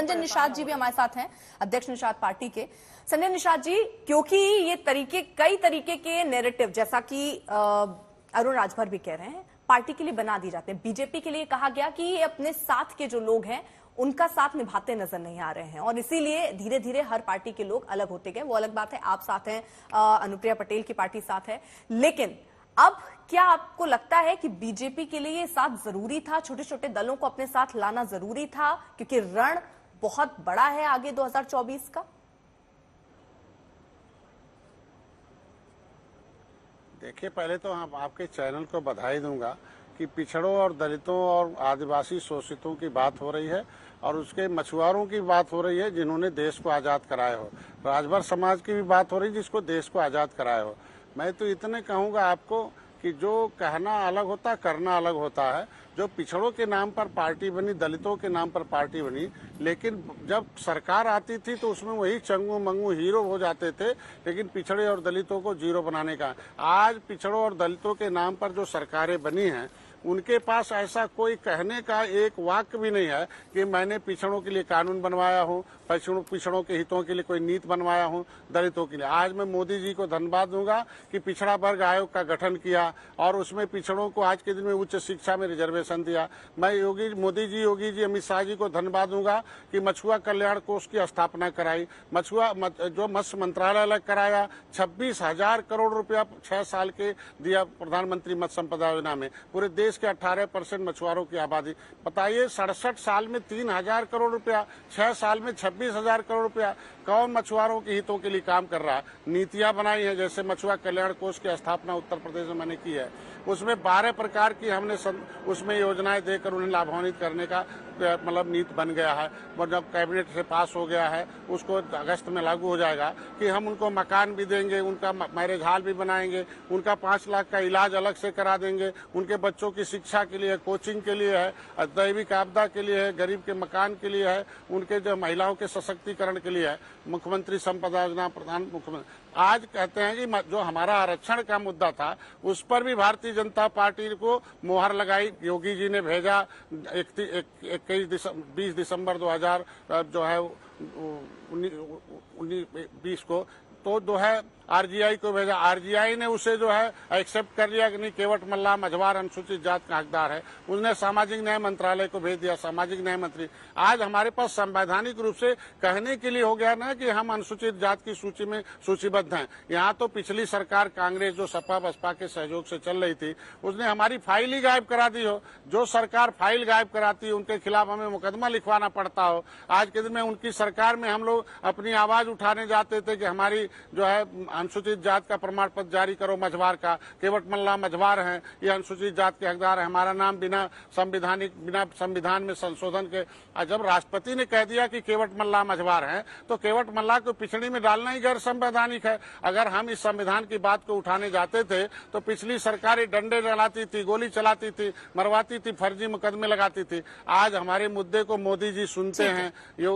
संजय निषाद जी भी हमारे साथ हैं, अध्यक्ष निषाद पार्टी के। संजय निषाद जी, क्योंकि ये कई तरीके के नैरेटिव, जैसा कि अरुण राजभर भी कह रहे हैं, पार्टी के लिए बना दिए जाते हैं। बीजेपी के लिए कहा गया कि ये अपने साथ के जो लोग हैं उनका साथ निभाते नजर नहीं आ रहे हैं, और इसीलिए धीरे धीरे हर पार्टी के लोग अलग होते गए। वो अलग बात है, आप साथ हैं, अनुप्रिया पटेल की पार्टी साथ है, लेकिन अब क्या आपको लगता है कि बीजेपी के लिए ये साथ जरूरी था? छोटे छोटे दलों को अपने साथ लाना जरूरी था, क्योंकि रण बहुत बड़ा है आगे 2024 का। देखिए, पहले तो हम आपके चैनल को बधाई दूंगा कि पिछड़ों और दलितों और आदिवासी शोषितों की बात हो रही है और उसके मछुआरों की बात हो रही है जिन्होंने देश को आज़ाद कराया हो। राजभर समाज की भी बात हो रही है जिसको देश को आज़ाद कराया हो। मैं तो इतने कहूँगा आपको कि जो कहना अलग होता, करना अलग होता है। जो पिछड़ों के नाम पर पार्टी बनी, दलितों के नाम पर पार्टी बनी, लेकिन जब सरकार आती थी तो उसमें वही चंगू मंगू हीरो हो जाते थे, लेकिन पिछड़े और दलितों को जीरो बनाने का। आज पिछड़ों और दलितों के नाम पर जो सरकारें बनी हैं, उनके पास ऐसा कोई कहने का एक वाक्य भी नहीं है कि मैंने पिछड़ों के लिए कानून बनवाया हूँ, पिछड़ों के हितों के लिए कोई नीति बनवाया हूँ दलितों के लिए। आज मैं मोदी जी को धन्यवाद दूंगा कि पिछड़ा वर्ग आयोग का गठन किया और उसमें पिछड़ों को आज के दिन में उच्च शिक्षा में रिजर्वेशन दिया। मैं योगी जी, अमित शाह जी को धन्यवाद दूंगा कि मछुआ कल्याण कोष की स्थापना कराई, जो मत्स्य मंत्रालय अलग कराया, 26,000 करोड़ रुपया 6 साल के दिया प्रधानमंत्री मत्स्य संपदा योजना में। पूरे देश के 18% मछुआरों की आबादी, बताइए 67 साल में 3,000 करोड़ रुपया, 6 साल में 26,000 करोड़ रुपया। कौन मछुआरों के हितों के लिए काम कर रहा है? नीतियां बनाई हैं, जैसे मछुआ कल्याण कोष की स्थापना उत्तर प्रदेश में मैंने की है, उसमें 12 प्रकार की हमने उसमें योजनाएं देकर उन्हें लाभान्वित करने का मतलब नीति बन गया है। और जब कैबिनेट से पास हो गया है, उसको अगस्त में लागू हो जाएगा कि हम उनको मकान भी देंगे, उनका मैरिज हॉल भी बनाएंगे, उनका 5 लाख का इलाज अलग से करा देंगे, उनके बच्चों की शिक्षा के लिए, कोचिंग के लिए है, दैविक आपदा के लिए है, गरीब के मकान के लिए है, उनके जो महिलाओं के सशक्तिकरण के लिए है। मुख्यमंत्री संपदा योजना, प्रधान मुख्यमंत्री आज कहते हैं कि जो हमारा आरक्षण का मुद्दा था उस पर भी भारतीय जनता पार्टी को मोहर लगाई। योगी जी ने भेजा 20 दिसंबर 2000 जो है 20 को, तो जो है आरजीआई को भेजा। आरजीआई ने उसे जो है एक्सेप्ट कर लिया कि नहीं, केवट मल्लाह मझवार अनुसूचित जात का हकदार है। उसने सामाजिक न्याय मंत्रालय को भेज दिया, सामाजिक न्याय मंत्री। आज हमारे पास संवैधानिक रूप से कहने के लिए हो गया ना कि हम अनुसूचित जात की सूची में सूचीबद्ध हैं। यहाँ तो पिछली सरकार कांग्रेस जो सपा बसपा के सहयोग से चल रही थी, उसने हमारी फाइल ही गायब करा दी हो। जो सरकार फाइल गायब कराती है उनके खिलाफ हमें मुकदमा लिखवाना पड़ता हो। आज के दिन में उनकी सरकार में हम लोग अपनी आवाज उठाने जाते थे कि हमारी जो है अनुसूचित जात का प्रमाण पत्र जारी करो मझवार का, केवट मल्लाह मझवार हैं, ये अनुसूचित जात के हकदार है, हमारा नाम बिना संविधान में संशोधन के। जब राष्ट्रपति ने कह दिया कि केवट मल्लाह मझवार हैं, तो केवट मल्लाह को पिछड़ी में डालना ही गैर संवैधानिक है। अगर हम इस संविधान की बात को उठाने जाते थे तो पिछली सरकारें डंडे चलाती थी, गोली चलाती थी, मरवाती थी, फर्जी मुकदमे लगाती थी। आज हमारे मुद्दे को मोदी जी सुनते हैं,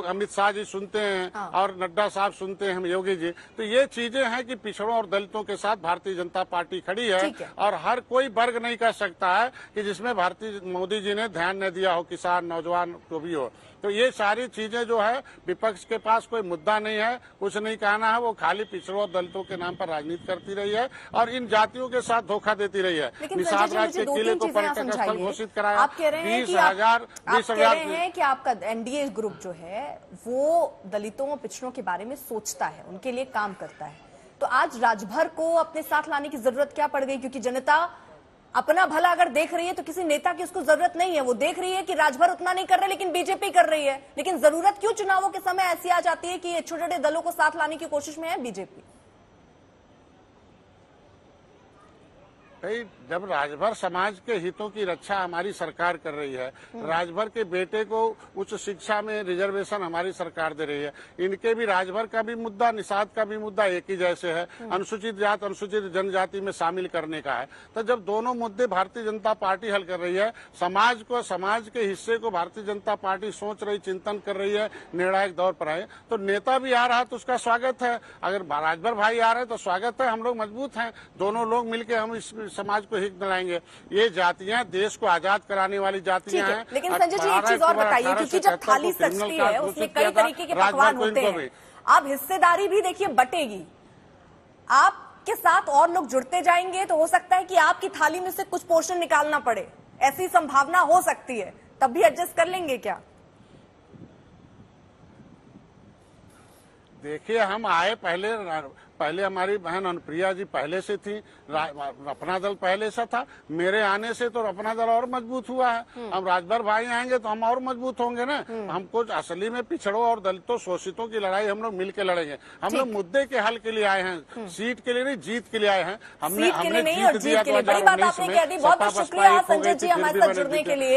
अमित शाह जी सुनते हैं और नड्डा साहब सुनते हैं, योगी जी। तो ये चीजें हैं कि पिछड़ों और दलितों के साथ भारतीय जनता पार्टी खड़ी है और हर कोई वर्ग नहीं कह सकता है कि जिसमें भारतीय मोदी जी ने ध्यान न दिया हो, किसान, नौजवान को भी हो। तो ये सारी चीजें जो है, विपक्ष के पास कोई मुद्दा नहीं है, कुछ नहीं कहना है, वो खाली पिछड़ों और दलितों के नाम पर राजनीति करती रही है और इन जातियों के साथ धोखा देती रही है। निषाद राज के किले को पर्यटक स्थल घोषित कराया, आप कह रहे हैं कि आपका एनडीए ग्रुप जो है वो दलितों और पिछड़ों के बारे में सोचता है, उनके लिए काम करता है। तो आज राजभर को अपने साथ लाने की जरूरत क्या पड़ गई? क्योंकि जनता अपना भला अगर देख रही है तो किसी नेता की उसको जरूरत नहीं है। वो देख रही है कि राजभर उतना नहीं कर रहे लेकिन बीजेपी कर रही है। लेकिन जरूरत क्यों चुनावों के समय ऐसी आ जाती है कि छोटे छोटे दलों को साथ लाने की कोशिश में है बीजेपी? जब राजभर समाज के हितों की रक्षा हमारी सरकार कर रही है, राजभर के बेटे को उच्च शिक्षा में रिजर्वेशन हमारी सरकार दे रही है, इनके भी राजभर का भी मुद्दा, निषाद का भी मुद्दा एक ही जैसे है, अनुसूचित जात अनुसूचित जनजाति में शामिल करने का है। तो जब दोनों मुद्दे भारतीय जनता पार्टी हल कर रही है, समाज के हिस्से को भारतीय जनता पार्टी सोच रही, चिंतन कर रही है, निर्णायक दौर पर है, तो नेता भी आ रहा है तो उसका स्वागत है। अगर राजभर भाई आ रहे हैं तो स्वागत है, हम लोग मजबूत हैं, दोनों लोग मिलकर हम इस समाज को हित दिलाएंगे। ये जातियां देश को आजाद कराने वाली जातियां हैं। लेकिन संजय जी एक चीज और बताइए, क्योंकि जब थाली सजती है उसमें कई तरीके के पकवान होते हैं, अब हिस्सेदारी भी देखिए बटेगी, आपके साथ और लोग जुड़ते जाएंगे तो हो सकता है कि आपकी थाली में से कुछ पोर्शन निकालना पड़े, ऐसी संभावना हो सकती है, तब भी एडजस्ट कर लेंगे क्या? देखिए, हम आए पहले हमारी बहन अनुप्रिया जी पहले से थी, अपना दल पहले से था, मेरे आने से तो अपना दल और मजबूत हुआ है। हम राजभर भाई आएंगे तो हम और मजबूत होंगे ना। हमको असली में पिछड़ों और दलितों शोषितों की लड़ाई हम लोग मिलकर लड़ेंगे। हम लोग मुद्दे के हल के लिए आए हैं, सीट के लिए नहीं, जीत के लिए आए हैं। हमने जीत दिया 2019 में। बहुत बहुत शुक्रिया संजय जी हमारे साथ जुड़ने के लिए।